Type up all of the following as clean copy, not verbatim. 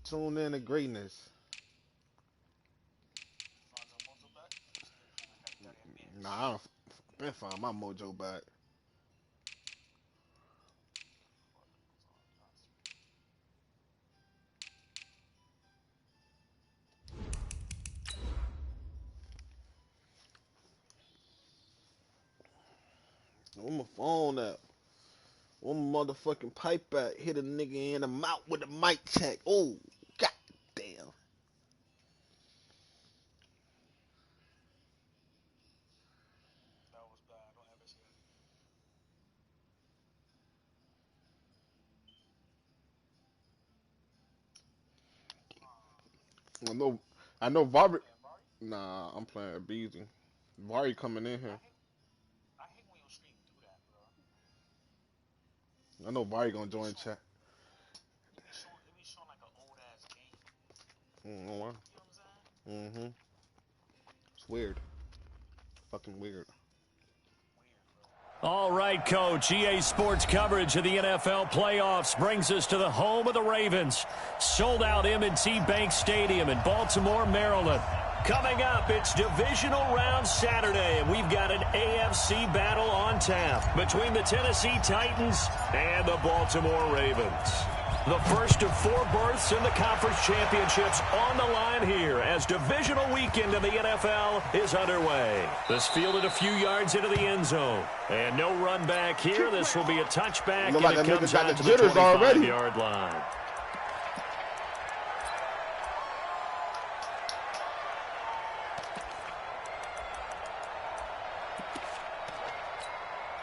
Tune in to greatness. Nah, I've been find my mojo back. Where my phone at? Where my motherfucking pipe at? Hit a nigga in the mouth with a mic check. Oh, god damn. I know Vari. Nah, I'm playing Beezy. Vari coming in here. I know Vari gonna join chat. Mm-hmm. It's weird. Fucking weird. All right, Coach. EA Sports coverage of the NFL playoffs brings us to the home of the Ravens. Sold out M&T Bank Stadium in Baltimore, Maryland. Coming up, it's divisional round Saturday, and we've got an AFC battle on tap between the Tennessee Titans and the Baltimore Ravens. The first of 4 berths in the conference championships on the line here as divisional weekend in the NFL is underway. This fielded a few yards into the end zone. And no run back here. This will be a touchback, and it comes out to the 25-yard line.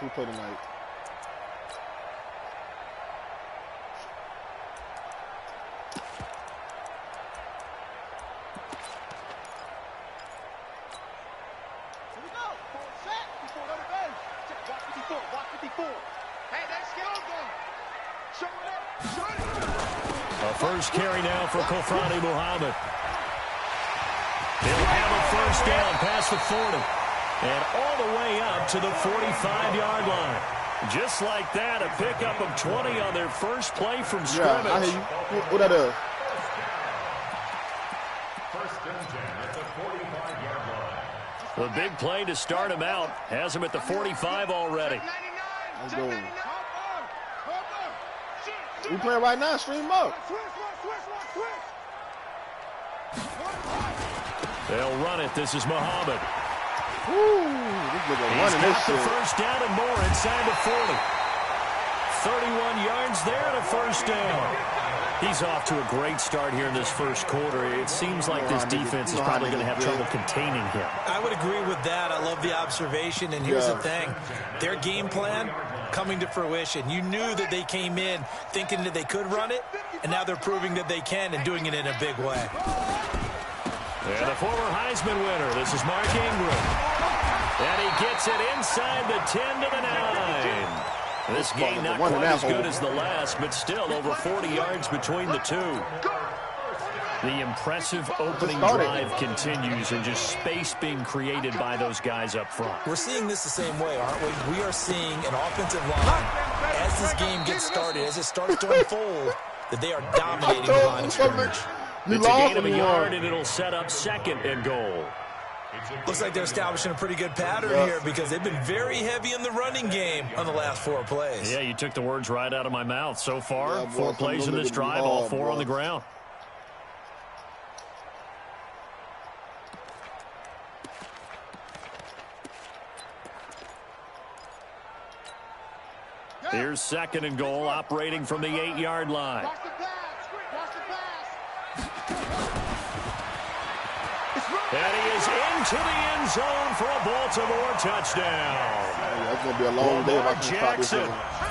Who played tonight? A first carry now for Kofrani Muhammad. He'll have a first down past the 40. And all the way up to the 45-yard line. Just like that, a pickup of 20 on their first play from scrimmage. Yeah, I hear you. What that is? The big play to start him out has him at the 45 already. Let's go. We playing right now. Stream up. They'll run it. This is Muhammad. Woo, this nigga running this shit. He's got the first down and more inside the 40. 31 yards there and a first down. He's off to a great start here in this first quarter. It seems like this defense is probably going to have trouble containing him. I would agree with that. I love the observation. And here's the thing. Their game plan coming to fruition. You knew that they came in thinking that they could run it, and now they're proving that they can and doing it in a big way. And the former Heisman winner, this is Mark Ingram. And he gets it inside the 10 to the 9. This game not quite as good as the last, but still over 40 yards between the two. The impressive opening drive continues, and just space being created by those guys up front. We're seeing this the same way, aren't we? We are seeing an offensive line, as this game gets started, as it starts to unfold, that they are dominating the line of scrimmage. It's a gain of a yard, and it'll set up second and goal. Looks like they're establishing a pretty good pattern here because they've been very heavy in the running game on the last 4 plays. Yeah, you took the words right out of my mouth. So far, 4 plays in this drive, all 4 on the ground. Here's second and goal, operating from the 8-yard line. And he is into the end zone for a Baltimore touchdown. That's going to be a long day. Lamar Jackson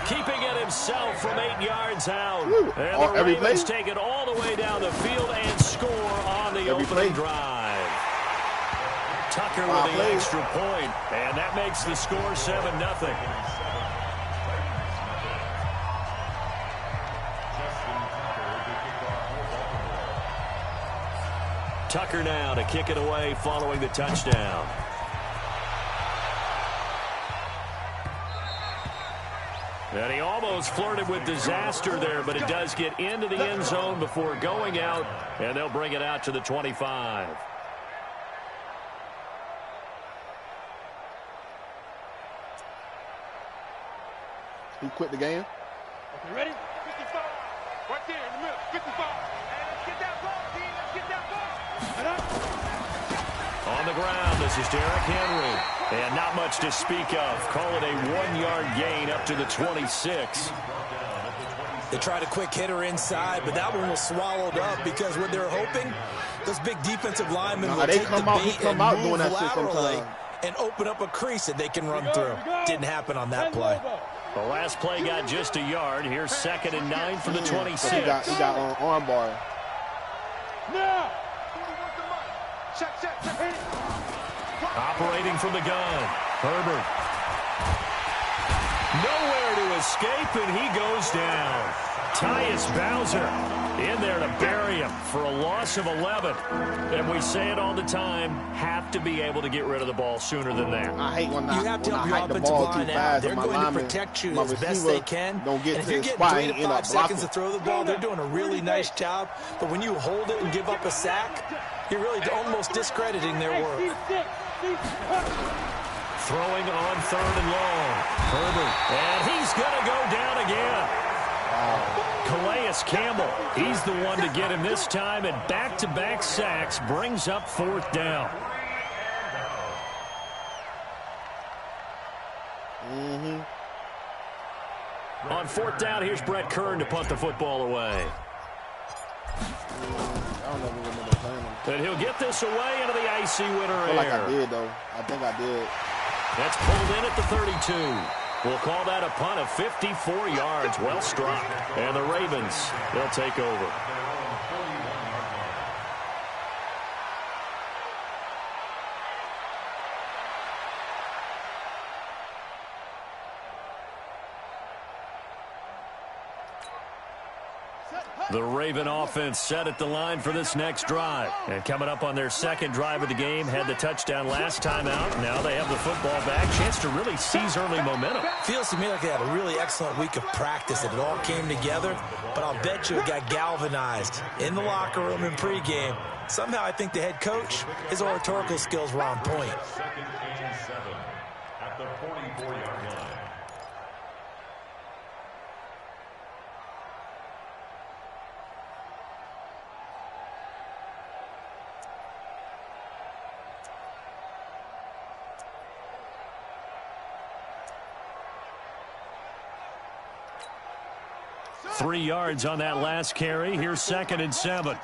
keeping it himself from 8 yards out. And the Ravens take it all the way down the field and score on the opening drive. Tucker with the extra point, and that makes the score 7-0. Tucker now to kick it away following the touchdown. And he almost flirted with disaster there, but it does get into the end zone before going out, and they'll bring it out to the 25. He quit the game. You ready? 55. Right there in the middle. 55. Hey, let's get that ball, team. Let's get that ball. On the ground, this is Derrick Henry. And not much to speak of. Call it a 1-yard gain up to the 26. They tried a quick hitter inside, but that one was swallowed up because what they're hoping, those big defensive linemen will take the bait and move laterally and open up a crease that they can run through. Didn't happen on that play. The last play got just a yard. Here's 2nd and 9 for the 26. He got arm bar. Now. Operating from the gun, Herbert. Nowhere to escape, and he goes down. Tyus Bowser in there to bury him for a loss of 11. And we say it all the time, have to be able to get rid of the ball sooner than that. I hate when you have to help your offensive line out. They're going to protect you as best they can. Don't get and if to you're the getting spot 3 to 5 seconds to throw the ball, they're doing a really nice job. But when you hold it and give up a sack, you're really almost discrediting their work. Throwing on 3rd and long. Herbert. And he's going to go down again. Calais Campbell, he's the one to get him this time, and back-to-back sacks brings up 4th down. On 4th down, here's Brett Kern to punt the football away. And he'll get this away into the icy winter air. I feel like I did, though. I think I did. That's pulled in at the 32. We'll call that a punt of 54 yards. Well struck. And the Ravens, they'll take over. The Raven offense set at the line for this next drive. And coming up on their 2nd drive of the game, had the touchdown last time out. Now they have the football back. Chance to really seize early momentum. Feels to me like they had a really excellent week of practice, and it all came together. But I'll bet you it got galvanized in the locker room in pregame. Somehow I think the head coach, his oratorical skills were on point. 2nd and 7 at the 44-yard line. Three yards on that last carry. Here's 2nd and 7.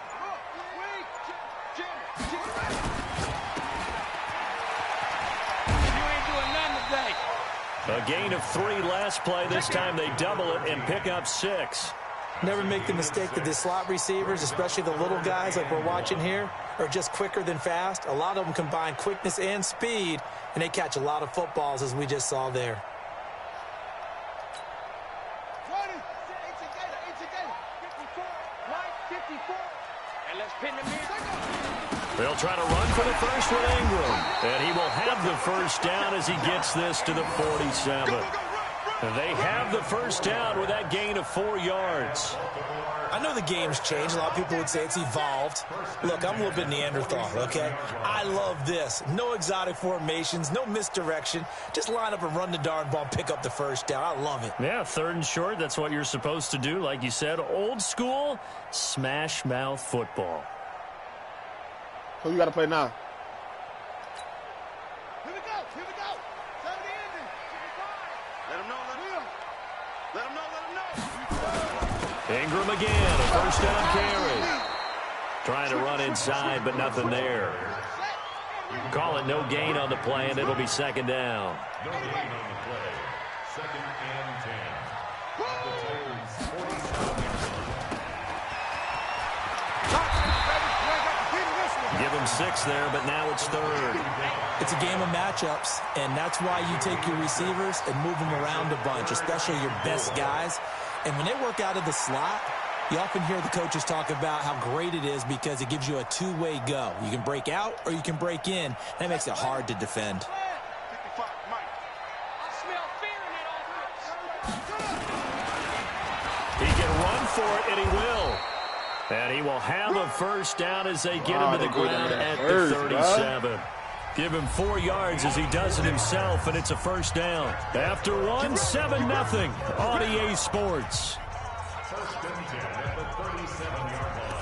A gain of 3 last play. This time they double it and pick up 6. Never make the mistake that the slot receivers, especially the little guys like we're watching here, are just quicker than fast. A lot of them combine quickness and speed, and they catch a lot of footballs, as we just saw there. They'll try to run for the first with Ingram. And he will have the first down as he gets this to the 47. They have the first down with that gain of 4 yards. I know the game's changed. A lot of people would say it's evolved. Look, I'm a little bit Neanderthal, okay? I love this. No exotic formations, no misdirection. Just line up and run the darn ball and pick up the first down. I love it. Yeah, 3rd and short, that's what you're supposed to do. Like you said, old school, smash mouth football. Who you got to play now? Here we go. Here we go. Tell the ending. Let him know. Let him know. Ingram again, a first down carry. Trying to run inside, but nothing there. Call it no gain on the play, and it'll be 2nd down. No gain on the play. 2nd and 10. Give him 6 there, but now it's 3rd. It's a game of matchups, and that's why you take your receivers and move them around a bunch, especially your best guys. And when they work out of the slot, you often hear the coaches talk about how great it is because it gives you a two-way go. You can break out or you can break in. That makes it hard to defend. I smell fear in that offense. for it, and he will. And he will have a first down as they get him to the ground at the 37. Give him 4 yards as he does it himself, and it's a first down. After one, 7-0 on EA Sports. First and 10 at the 37-yard line.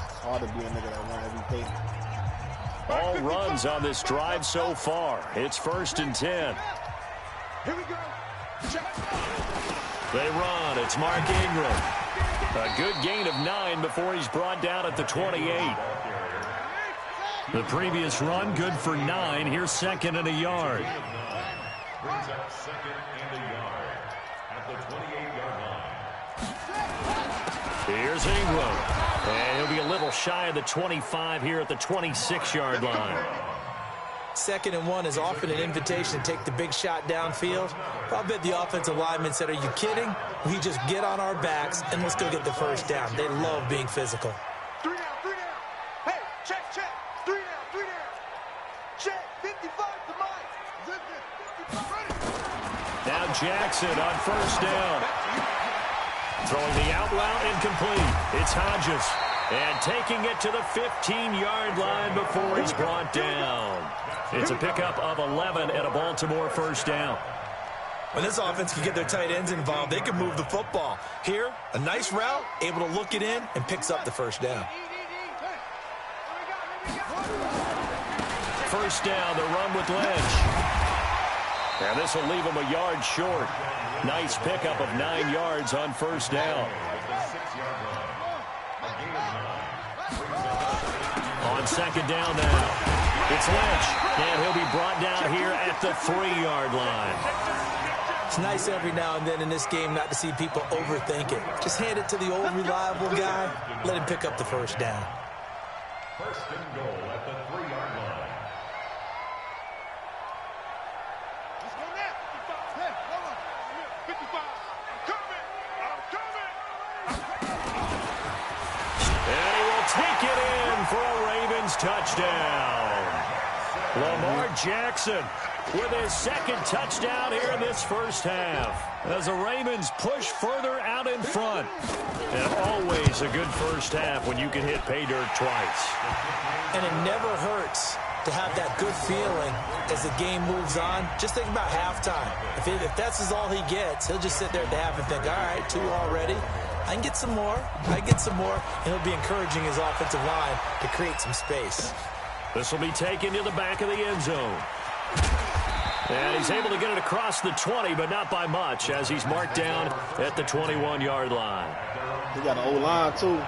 It's hard to be a nigga that run every day. All runs on this drive so far. It's first and 10. Here we go. They run. It's Mark Ingram. A good gain of 9 before he's brought down at the 28. The previous run, good for 9. Here's second and a yard. Brings up second and a yard at the 28-yard line. Here's Ingram. And he'll be a little shy of the 25 here at the 26-yard line. Second and 1 is often an invitation to take the big shot downfield. I'll bet the offensive linemen said, are you kidding? We just get on our backs and let's go get the first down. They love being physical. 3 down, 3 down. Hey, check. 3 down, 3 down. Check, 55 to Mike. 55 ready. Now Jackson on first down. Throwing the out route incomplete. It's Hodges. And taking it to the 15-yard line before he's brought down. It's a pickup of 11 and a Baltimore first down. When this offense can get their tight ends involved, they can move the football. Here, a nice route, able to look it in, and picks up the first down. First down, the run with Lynch. And this will leave him a yard short. Nice pickup of 9 yards on first down. On second down now, it's Lynch, and he'll be brought down here at the 3-yard line. It's nice every now and then in this game not to see people overthink it. Just hand it to the old reliable guy, let him pick up the first down. First and goal at the 3-yard line. Let's go now. 55. Hey, hold on. 55. I'm coming. And he will take it in for a Ravens touchdown. Lamar Jackson with his second touchdown here in this first half as the Ravens push further out in front. And always a good first half when you can hit pay dirt twice. And it never hurts to have that good feeling as the game moves on. Just think about halftime. If that's all he gets, he'll just sit there at the half and think, all right, 2 already. I can get some more. And he'll be encouraging his offensive line to create some space. This will be taken to the back of the end zone. And he's able to get it across the 20, but not by much, as he's marked down at the 21-yard line. He got an O-line, too.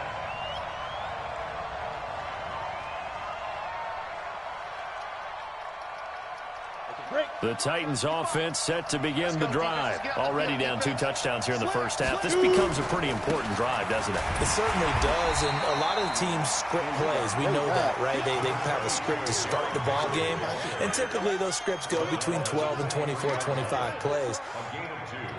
The Titans offense set to begin the drive. Already down 2 touchdowns here in the first half. This becomes a pretty important drive, doesn't it? It certainly does, and a lot of the teams script plays. We know that, right? They have a script to start the ball game, and typically those scripts go between 12 and 24, 25 plays.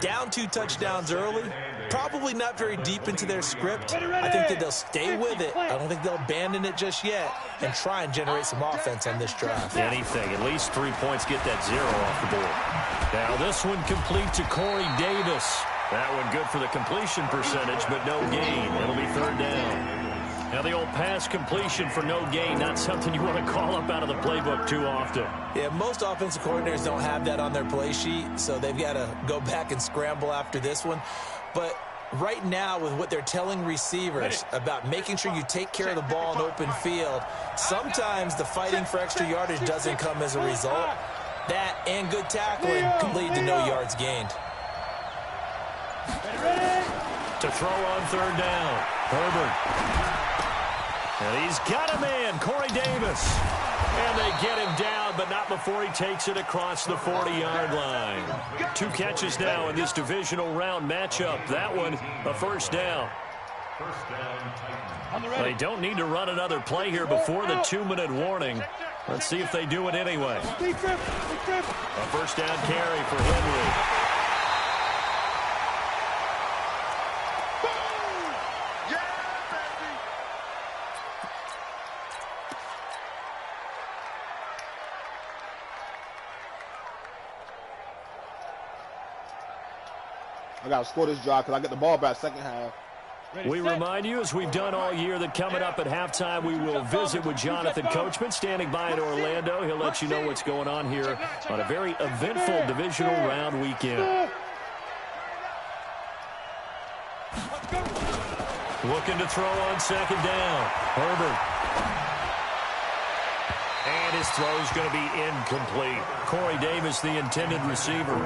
Down 2 touchdowns early, probably not very deep into their script. I think that they'll stay with it. I don't think they'll abandon it just yet and try and generate some offense on this drive. Anything, at least 3 points, get that 0 off the board. Now this one complete to Corey Davis. That one good for the completion percentage, but no gain. It'll be third down. Now the old pass completion for no gain, not something you want to call up out of the playbook too often. Yeah, most offensive coordinators don't have that on their play sheet, so they've got to go back and scramble after this one. But right now, with what they're telling receivers about making sure you take care of the ball in open field, sometimes the fighting for extra yardage doesn't come as a result. That and good tackling can lead to no yards gained. To throw on third down, Herbert. And he's got a man, Corey Davis. And they get him down, but not before he takes it across the 40-yard line. 2 catches now in this divisional round matchup. That one, a first down. They don't need to run another play here before the 2-minute warning. Let's see if they do it anyway. A first down carry for Henry. I got to score this drive because I get the ball back second half. We remind you, as we've done all year, that coming up at halftime, we will visit with Jonathan Coachman, standing by in Orlando. He'll let you know what's going on here on a very eventful divisional round weekend. Looking to throw on second down. Herbert. And his throw's going to be incomplete. Corey Davis, the intended receiver.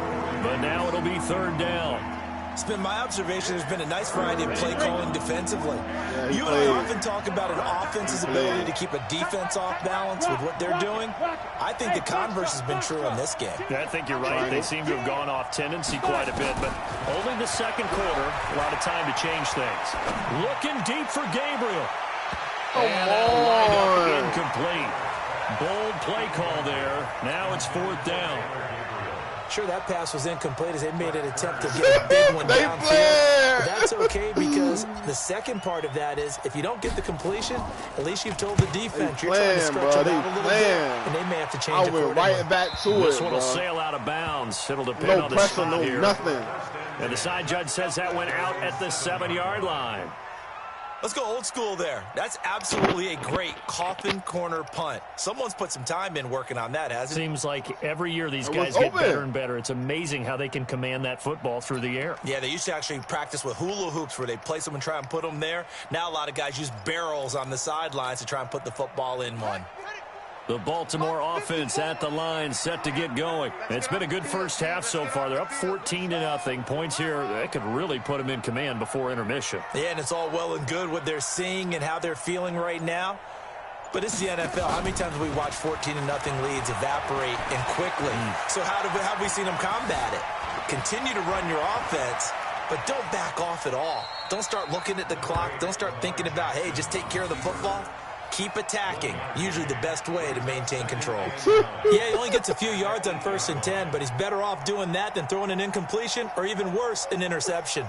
But now it'll be third down. It's been my observation there's been a nice variety of play calling defensively. Yeah, you and I often talk about an offense's ability to keep a defense off balance with what they're doing. I think the converse has been true in this game. I think you're right. They seem to have gone off tendency quite a bit, but only the second quarter, a lot of time to change things. Looking deep for Gabriel. And that line up incomplete. Bold play call there. Now it's fourth down. Sure, that pass was incomplete as they made an attempt to get a big one downfield. But that's okay because the second part of that is if you don't get the completion, at least you've told the defense you're trying to stretch it out a little bit, and they may have to change it. I went right back to it. This one will sail out of bounds. It'll depend on the spot here. No pressure, no nothing. And the side judge says that went out at the 7-yard line. Let's go old school there. That's absolutely a great coffin corner punt. Someone's put some time in working on that, hasn't it? Seems like every year these guys get better and better. It's amazing how they can command that football through the air. Yeah, they used to actually practice with hula hoops where they place them and try and put them there. Now a lot of guys use barrels on the sidelines to try and put the football in one. The Baltimore offense at the line, set to get going. It's been a good first half so far. They're up 14-0. Points here, that could really put them in command before intermission. Yeah, and it's all well and good what they're seeing and how they're feeling right now. But it's the NFL. How many times have we watched 14-0 leads evaporate and quickly? So how have we seen them combat it? Continue to run your offense, but don't back off at all. Don't start looking at the clock. Don't start thinking about, hey, just take care of the football. Keep attacking. Usually the best way to maintain control. Yeah, he only gets a few yards on 1st and 10, but he's better off doing that than throwing an incompletion or even worse, an interception.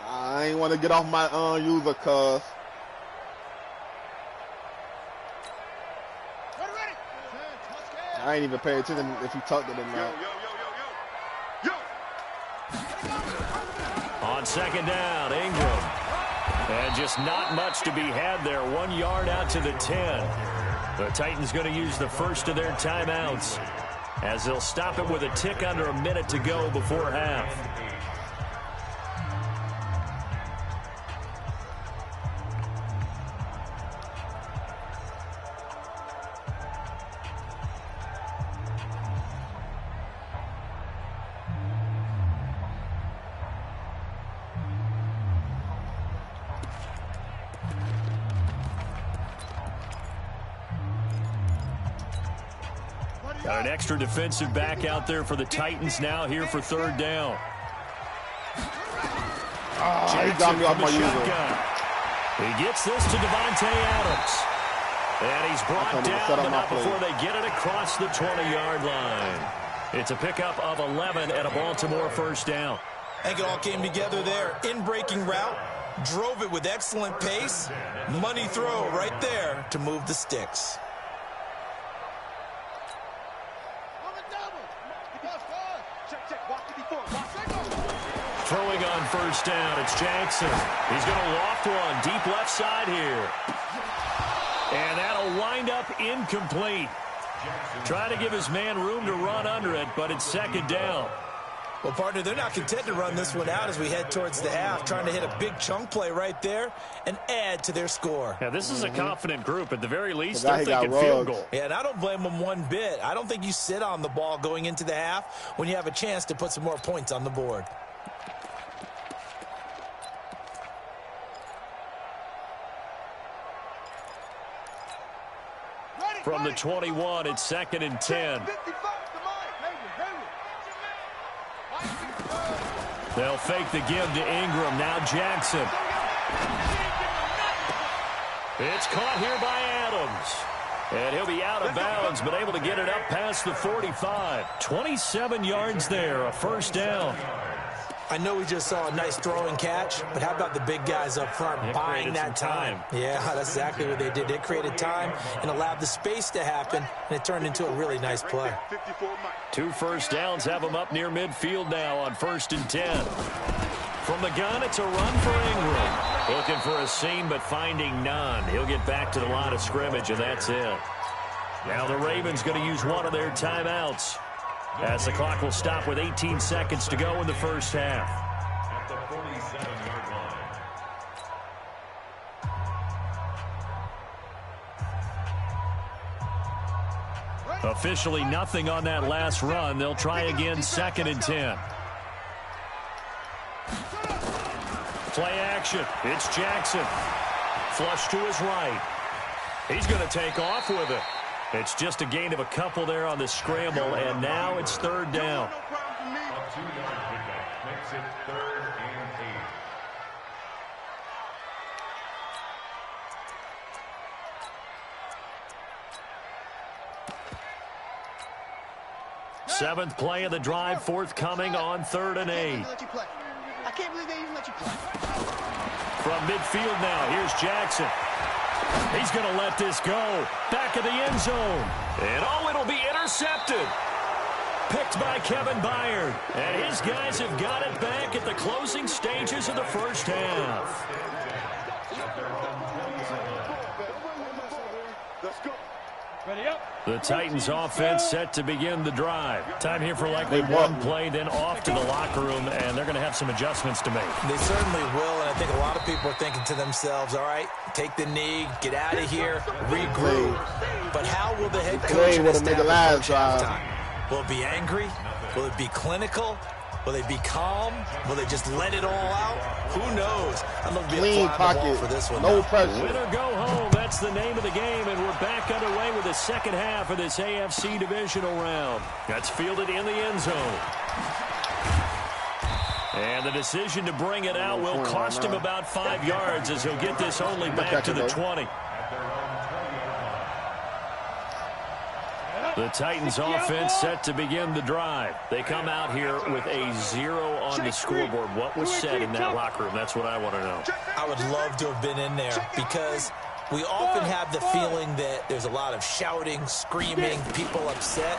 I ain't want to get off my user, cuz. I ain't even paying attention if he tucked it or not. On second down, Ingram. And just not much to be had there. 1 yard out to the 10. The Titans going to use the first of their timeouts as they'll stop it with a tick under a minute to go before half. Got an extra defensive back out there for the Titans now here for third down. He got me off my user. He gets this to Devontae Adams. And he's brought down, but not before they get it across the 20-yard line. It's a pickup of 11 at a Baltimore first down. I think it all came together there. In-breaking route, drove it with excellent pace. Money throw right there to move the sticks. Throwing on first down, it's Jackson. He's going to loft one deep left side here. And that'll wind up incomplete. Trying to give his man room to run under it, but it's second down. Well, partner, they're not content to run this one out as we head towards the half, trying to hit a big chunk play right there and add to their score. Yeah, this is a confident group. At the very least, they're thinking field goal. Yeah, and I don't blame them one bit. I don't think you sit on the ball going into the half when you have a chance to put some more points on the board. From the 21, it's second and 10. They'll fake the give to Ingram. Now Jackson. It's caught here by Adams. And he'll be out of bounds, but able to get it up past the 45. 27 yards there, a first down. I know we just saw a nice throwing catch, but how about the big guys up front buying that time? Yeah, that's exactly what they did. They created time and allowed the space to happen, and it turned into a really nice play. 2 first downs have them up near midfield now on 1st and 10. From the gun, it's a run for Ingram. Looking for a seam, but finding none. He'll get back to the line of scrimmage, and that's it. Now the Ravens going to use one of their timeouts, as the clock will stop with 18 seconds to go in the first half. At the 47-yard line. Officially nothing on that last run. They'll try again 2nd and 10. Play action. It's Jackson. Flush to his right. He's going to take off with it. It's just a gain of a couple there on the scramble, and now it's 3rd down. A 2-yard pickup makes it 3rd and 8. 7th play of the drive, forthcoming on 3rd and 8. I can't believe they even let you play. From midfield now, here's Jackson. He's going to let this go. Back of the end zone. And oh, it'll be intercepted. Picked by Kevin Byard. And his guys have got it back at the closing stages of the first half. Let's go. Ready up. The Titans offense set to begin the drive. Time here for likely one play, then off to the locker room, and they're going to have some adjustments to make. They certainly will, and I think a lot of people are thinking to themselves, all right, take the knee, get out of here, regroup. But how will the head coach and the staff approach halftime? Will it be angry? Will it be clinical? Will they be calm? Will they just let it all out? Who knows? I'm going to be Clean pocket, for this one. no pressure. Win or go home, that's the name of the game, and we're back underway with the second half of this AFC divisional round. That's fielded in the end zone. And the decision to bring it out will cost him about 5 yards, as he'll get this only back to the 20. The Titans offense set to begin the drive. They come out here with a 0 on the scoreboard. What was said in that locker room? That's what I want to know. I would love to have been in there, because we often have the feeling that there's a lot of shouting, screaming, people upset.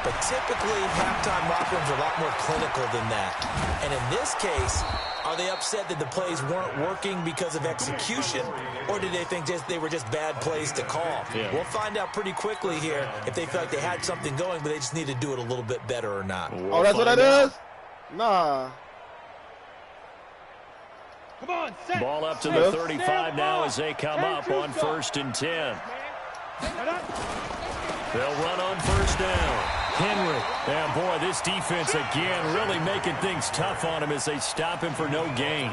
But typically, halftime locker rooms are a lot more clinical than that. And in this case, are they upset that the plays weren't working because of execution, or did they think they were just bad plays to call? Yeah. We'll find out pretty quickly here if they feel like they had something going, but they just need to do it a little bit better or not. Oh, that's what that is? Nah. Come on, set. Ball up to the 35 now as they come up on 1st and 10. They'll run on 1st down. Henry. And boy, this defense again really making things tough on him as they stop him for no gain.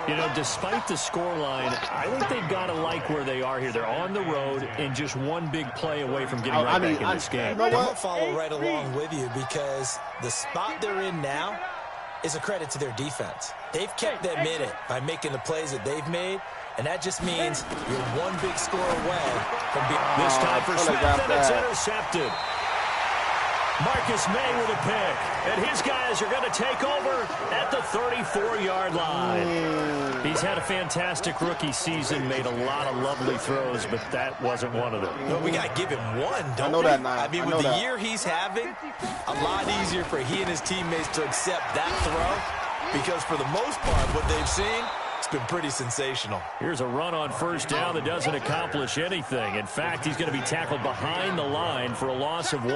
You know, despite the scoreline, I think they've got to like where they are here. They're on the road and just one big play away from getting back in this game. I'm going to follow right along with you, because the spot they're in now is a credit to their defense. They've kept them in it by making the plays that they've made, and that just means you're one big score away from being... This time for Smith, and it's intercepted. Marcus May with a pick, and his guys are going to take over at the 34-yard line. He's had a fantastic rookie season, made a lot of lovely throws, but that wasn't one of them. Well, we got to give him one, don't we? I mean, with the year he's having, a lot easier for he and his teammates to accept that throw, because for the most part, what they've seen, it's been pretty sensational. Here's a run on 1st down that doesn't accomplish anything. In fact, he's going to be tackled behind the line for a loss of 1.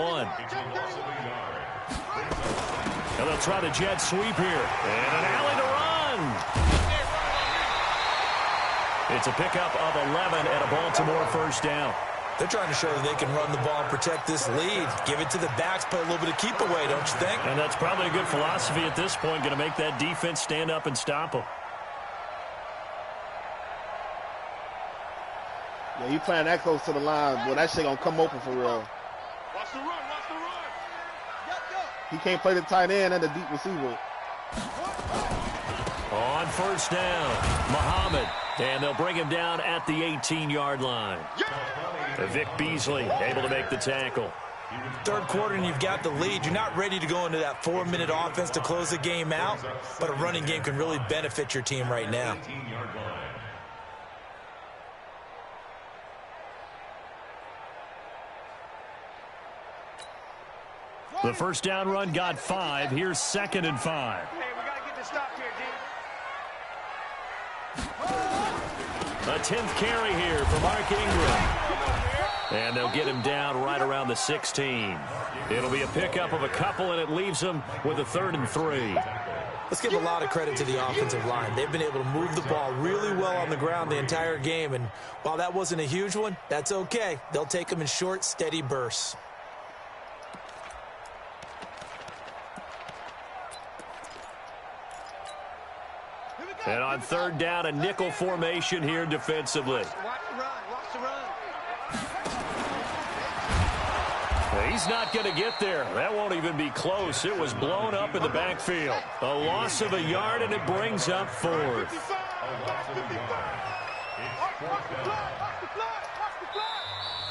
And they'll try the jet sweep here. And an alley to run. It's a pickup of 11 and a Baltimore 1st down. They're trying to show that they can run the ball and protect this lead. Give it to the backs, play a little bit of keep away, don't you think? And that's probably a good philosophy at this point, going to make that defense stand up and stop them. Yeah, you playing that close to the line, boy, that shit gonna come open for real. Watch the run, watch the run. He can't play the tight end and the deep receiver. On 1st down, Muhammad, and they'll bring him down at the 18-yard line. Vic Beasley able to make the tackle. Third quarter and you've got the lead. You're not ready to go into that 4-minute offense to close the game out, but a running game can really benefit your team right now. The first down run got 5. Here's 2nd and 5. Hey, we got to get this stopped here, D. A 10th carry here for Mark Ingram. And they'll get him down right around the 16. It'll be a pickup of a couple, and it leaves him with a 3rd and 3. Let's give a lot of credit to the offensive line. They've been able to move the ball really well on the ground the entire game. And while that wasn't a huge one, that's okay. They'll take them in short, steady bursts. And on 3rd down, a nickel formation here defensively. Watch the run. Watch the run. He's not going to get there. That won't even be close. It was blown up in the backfield. A loss of a yard, and it brings up 4th.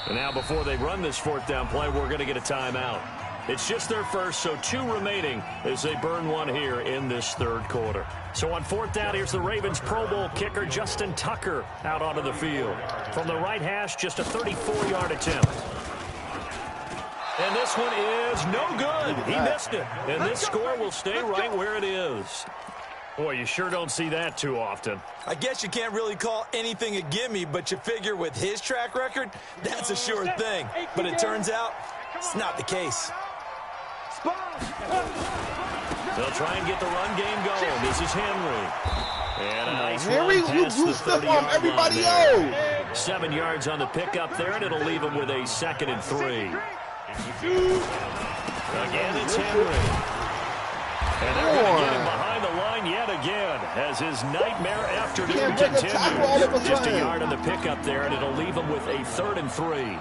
And now before they run this 4th down play, we're going to get a timeout. It's just their first, so 2 remaining as they burn 1 here in this 3rd quarter. So on 4th down, here's the Ravens Pro Bowl kicker Justin Tucker out onto the field. From the right hash, just a 34-yard attempt. And this one is no good. He missed it. And this score will stay right where it is. Boy, you sure don't see that too often. I guess you can't really call anything a gimme, but you figure with his track record, that's a sure thing. But it turns out it's not the case. They'll try and get the run game going. This is Henry. And a nice Henry, run past you the step 30-yard on everybody line else. there. 7 yards on the pickup there, and it'll leave him with a 2nd and 3. Again, it's Henry. And they're going to get him behind the line yet again as his nightmare afternoon continues. Just a yard on the pickup there, and it'll leave him with a 3rd and 3.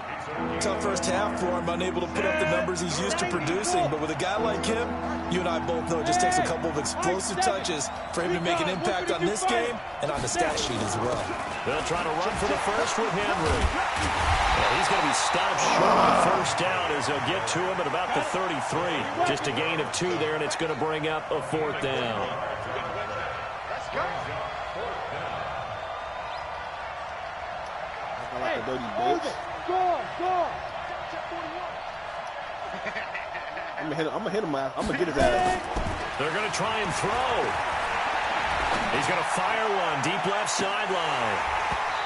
Tough first half for him, unable to put up the numbers he's used to producing. But with a guy like him, you and I both know it just takes a couple of explosive touches for him to make an impact on this game and on the stat sheet as well. They'll try to run for the first with Henry. Yeah, he's going to be stopped short on 1st down as they'll get to him at about the 33. Just a gain of 2 there, and it's going to bring up a 4th down. Let's go. I like a dirty bitch. I'm gonna hit him. I'm gonna get his ass. They're going to try and throw. He's going to fire one deep left sideline.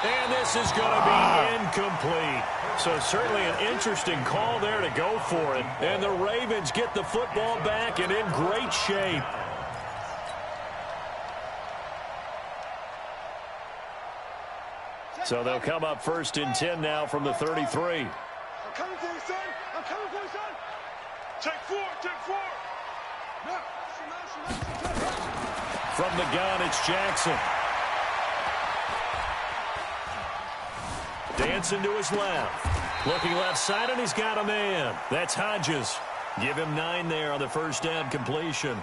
And this is going to be incomplete. So certainly an interesting call there to go for it. And the Ravens get the football back and in great shape. So they'll come up 1st and 10 now from the 33. I'm coming for you, son. I'm coming for you, son. Take 4. Take 4. From the gun, it's Jackson. Dancing to his left. Looking left side, and he's got a man. That's Hodges. Give him 9 there on the 1st down completion.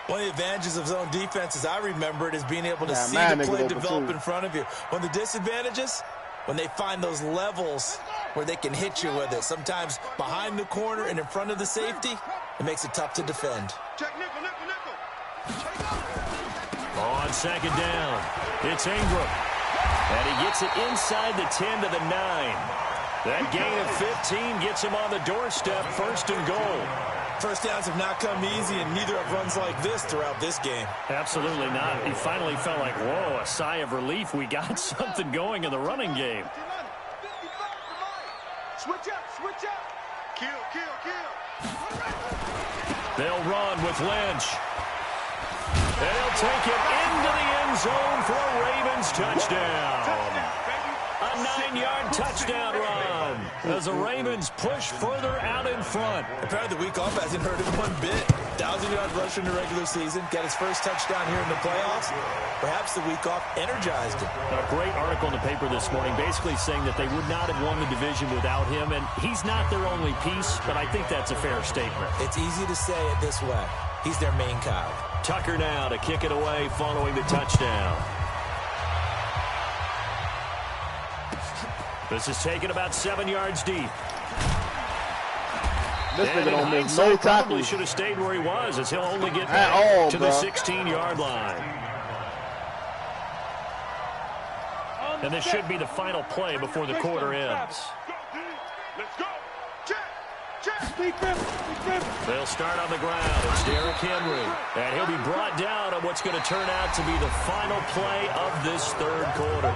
One of the advantages of zone defense, as I remember it, is being able to see the play develop in front of you. One of the disadvantages, when they find those levels where they can hit you with it. Sometimes behind the corner and in front of the safety, it makes it tough to defend. Check nickel, nickel, nickel. On 2nd down, it's Ingram. And he gets it inside the 10 to the 9. That gain of 15 gets him on the doorstep, 1st and goal. First downs have not come easy, and neither have runs like this throughout this game. Absolutely not. He finally felt like, whoa, a sigh of relief. We got something going in the running game. Switch up, switch up. Kill, kill, kill. They'll run with Lynch. And he'll take it into the end zone for a Ravens touchdown. A 9-yard touchdown run as the Ravens push further out in front. Apparently the week off hasn't hurt him one bit. 1,000-yard rusher in the regular season. Got his first touchdown here in the playoffs. Perhaps the week off energized him. A great article in the paper this morning basically saying that they would not have won the division without him. And he's not their only piece, but I think that's a fair statement. It's easy to say it this way. He's their main cog. Tucker now to kick it away following the touchdown. This is taken about 7 yards deep. This And nigga in don't miss hindsight, no probably tackles. should have stayed where he was, as he'll only get At back all, to the bro. 16-yard line. And this should be the final play before the quarter ends. Let's go. Check. They'll start on the ground. It's Derrick Henry. And he'll be brought down on what's going to turn out to be the final play of this third quarter.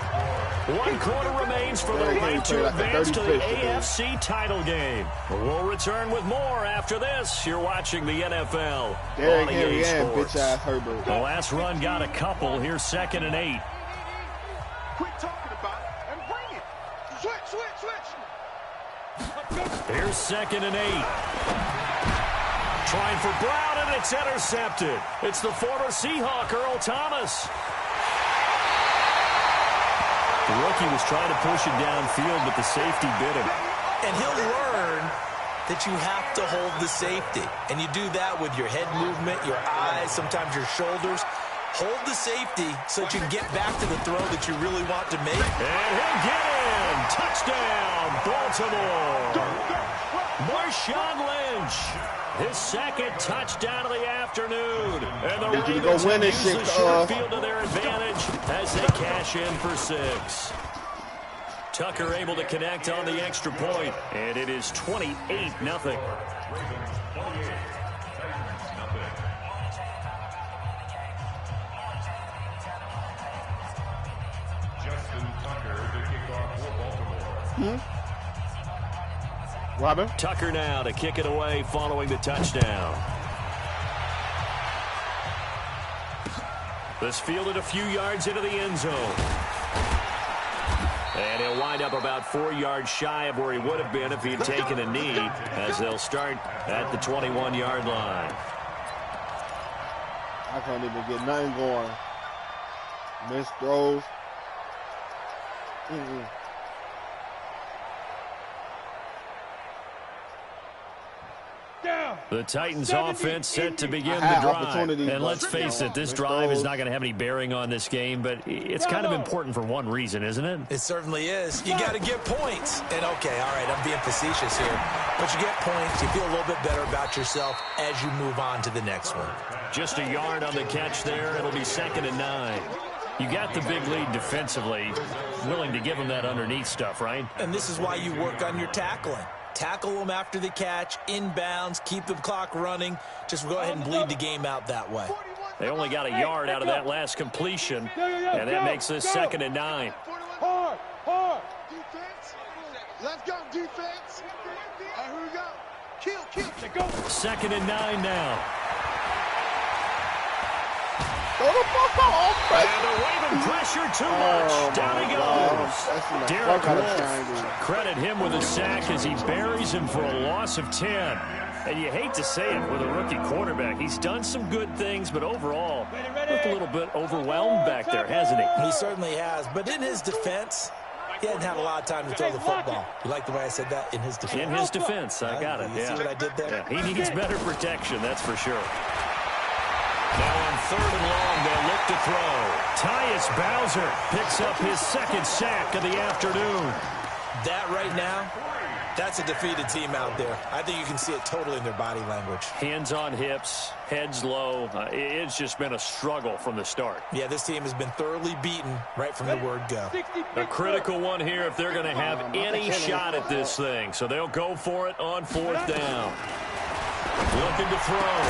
1 quarter remains for the right to advance to the AFC title game. We'll return with more after this. You're watching the NFL Derrick on Henry EA and Sports. bitch-ass Herbert. The last run got a couple. Here's 2nd and 8. Quit talking about it and bring it. Switch. Here's 2nd and 8. Trying for Brown, and it's intercepted. It's the former Seahawk, Earl Thomas. The rookie was trying to push it downfield, but the safety bit him. And he'll learn that you have to hold the safety. And you do that with your head movement, your eyes, sometimes your shoulders. Hold the safety so that you can get back to the throw that you really want to make. And he'll get in. Touchdown, Baltimore. Marshawn Lynch. His 2nd touchdown of the afternoon. And the Ravens win this use shit, the short field to their advantage as they cash in for 6. Tucker able to connect on the extra point, and it is 28-0. Justin Tucker to kick off for Baltimore. Robin? Tucker now to kick it away following the touchdown. This fielded a few yards into the end zone. And he'll wind up about 4 yards shy of where he would have been if he had taken a knee, as they'll start at the 21-yard line. I can't even get nothing going. Missed throws. The Titans offense set to begin the drive. And let's face it, this drive is not going to have any bearing on this game, but it's kind of important for one reason, isn't it? It certainly is. You got to get points. And, okay, all right, I'm being facetious here. But you get points, you feel a little bit better about yourself as you move on to the next one. Just a yard on the catch there. It'll be 2nd and 9. You got the big lead defensively, willing to give them that underneath stuff, right? And this is why you work on your tackling. Tackle them after the catch, inbounds, keep the clock running. Just go ahead and bleed the game out that way. They only got a yard out of that last completion, and that makes this 2nd and 9. Hard. Defense. Let's go, defense. All right, here we go. Kill. Go. 2nd and 9 now. Throw the fuck off. And the Raven pressure too much. Down he goes. Derek Wolfe, credit him with a sack as he buries him for a loss of 10. And you hate to say it with a rookie quarterback. He's done some good things, but overall, looked a little bit overwhelmed back there, hasn't he? He certainly has. But in his defense, he hadn't had a lot of time to throw the football. You like the way I said that? In his defense. In his defense, I got it. You see what I did there? Yeah, he needs better protection, that's for sure. Now on 3rd and long, they'll look to throw. Tyus Bowser picks up his 2nd sack of the afternoon. That right now, that's a defeated team out there. I think you can see it totally in their body language. Hands on hips, heads low. It's just been a struggle from the start. Yeah, this team has been thoroughly beaten right from the word go. A critical one here if they're going to have any shot at this thing. So they'll go for it on 4th down. Looking to throw.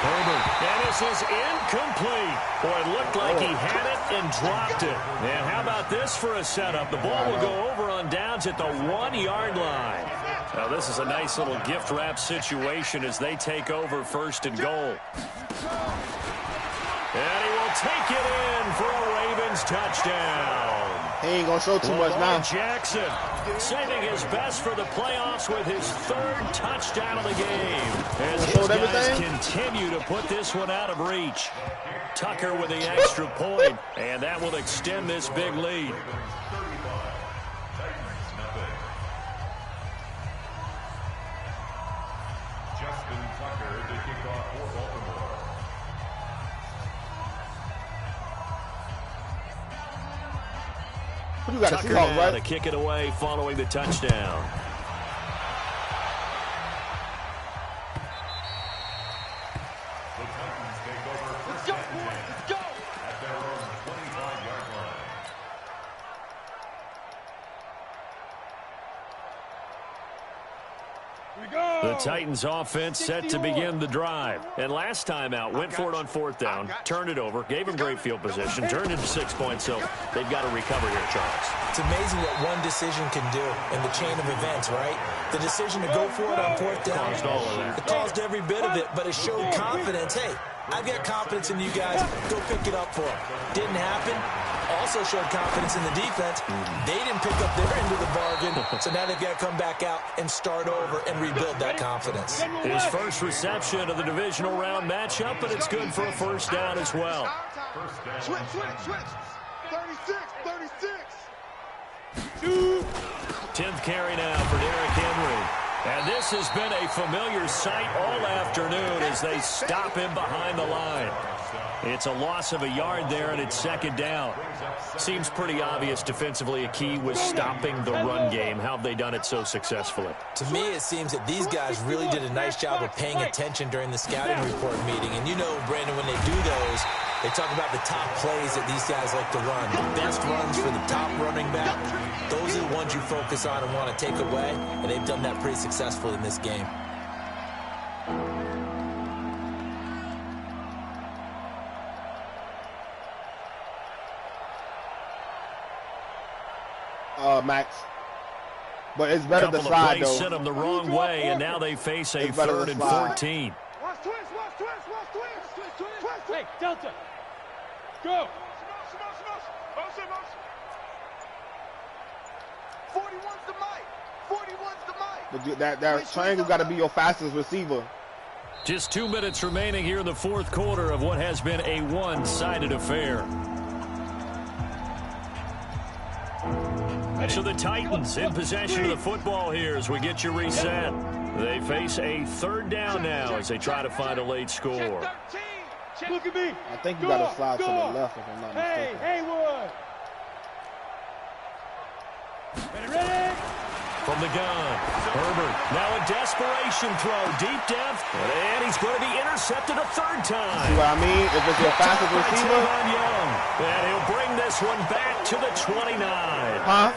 Herbert. And this is incomplete. Boy, it looked like he had it and dropped it. And how about this for a setup? The ball will go over on downs at the 1-yard line. Now, this is a nice little gift wrap situation as they take over 1st and goal. And he will take it in for a Ravens touchdown. He ain't going to show too much now. Jackson saving his best for the playoffs with his 3rd touchdown of the game. As his guys continue to put this one out of reach. Tucker with the extra point, and that will extend this big lead. Justin Tucker to kick off for Baltimore. You got Tucker Seahawks, now right? to kick it away following the touchdown. The Titans offense set to begin the drive. And last time out, went for it on 4th down, turned it over, gave him great field position, turned into 6 points, so they've got to recover here, Charles. It's amazing what one decision can do in the chain of events, right? The decision to go for it on 4th down, Caused all of that. it caused every bit of it, but it showed confidence. Hey, I've got confidence in you guys. Go pick it up for them. Didn't happen. Also showed confidence in the defense. They didn't pick up their end of the bargain, so now they've got to come back out and start over and rebuild that confidence. His first reception of the divisional round matchup, and it's good for a first down as well. Switch. 36. 10th carry now for Derrick Henry. And this has been a familiar sight all afternoon as they stop him behind the line. It's a loss of a yard there, and it's 2nd down. Seems pretty obvious defensively a key was stopping the run game. How have they done it so successfully? To me, it seems that these guys really did a nice job of paying attention during the scouting report meeting. And you know, Brandon, when they do those, they talk about the top plays that these guys like to run. The best runs for the top running back. Those are the ones you focus on and want to take away, and they've done that pretty successfully in this game. Max. But it's better to slide, though. Sent them the wrong way, and now they face a 3rd and 14. Watch twist. Hey, Delta. Go. 41's the mic. That triangle got to be your fastest receiver. Just 2 minutes remaining here in the 4th quarter of what has been a one-sided affair. So the Titans in possession of the football here as we get you reset. They face a 3rd down now as they try to find a late score. Look at me. I think you got to slide to the left if I'm not mistaken. Hey, Haywood. Ready? From the gun, Herbert. Now a desperation throw, deep depth, and he's going to be intercepted a 3rd time. See what I mean? If it's your fastest receiver. Young, and he'll bring this one back to the 29. Huh?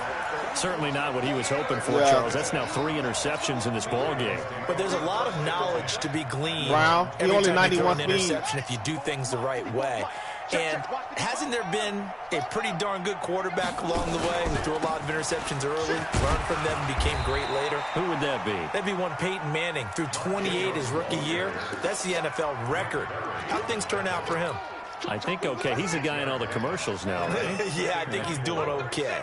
Certainly not what he was hoping for, Charles. That's now 3 interceptions in this ball game. But there's a lot of knowledge to be gleaned. Brown, he every only time you throw 91 an interception if you do things the right way. And hasn't there been a pretty darn good quarterback along the way who threw a lot of interceptions early, learned from them, and became great later? Who would that be? That'd be one Peyton Manning. Threw 28 his rookie year. That's the NFL record. How'd things turn out for him? I think okay. He's a guy in all the commercials now, right? Yeah, I think he's doing okay.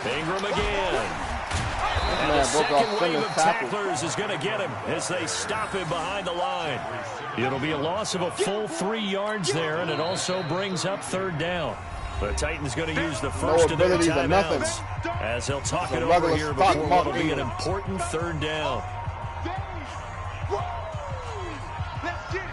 Ingram again. And the second wave of tacklers is going to get him as they stop him behind the line. It'll be a loss of a full 3 yards there, and it also brings up 3rd down. The Titans going to use the first of their timeouts as they'll talk it over here before what will be an important 3rd down. Let's get it.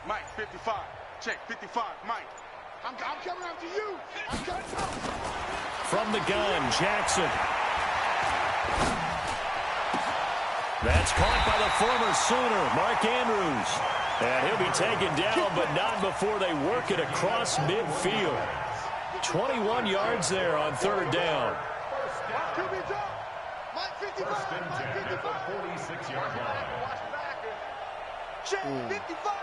Mike, 55. Check, 55. Mike. I'm coming after you. I'm coming out. From the gun, Jackson. That's caught by the former Sooner, Mark Andrews. And he'll be taken down, but not before they work it across midfield. 21 yards there on 3rd down. Mike, 55. First and 10 at the 46-yard line. Check, 55.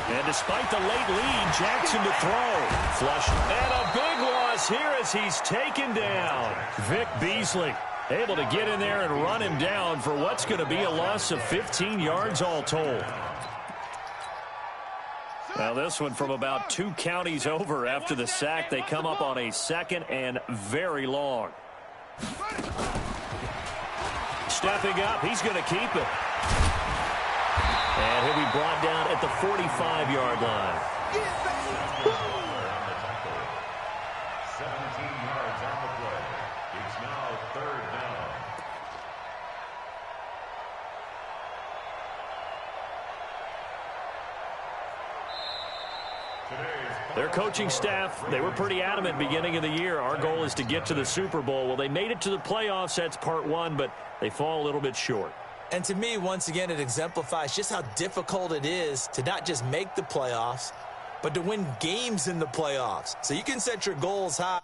And despite the late lead, Jackson to throw. Flush. And a big loss here as he's taken down. Vic Beasley able to get in there and run him down for what's going to be a loss of 15 yards all told. Now this one from about 2 counties over after the sack. They come up on a 2nd and very long. Stepping up, he's going to keep it. And he'll be brought down at the 45-yard line. 17 yards on the play. It's now 3rd down. Their coaching staff, they were pretty adamant beginning of the year. Our goal is to get to the Super Bowl. Well, they made it to the playoffs. That's part one, but they fall a little bit short. And to me, once again, it exemplifies just how difficult it is to not just make the playoffs, but to win games in the playoffs. So you can set your goals high.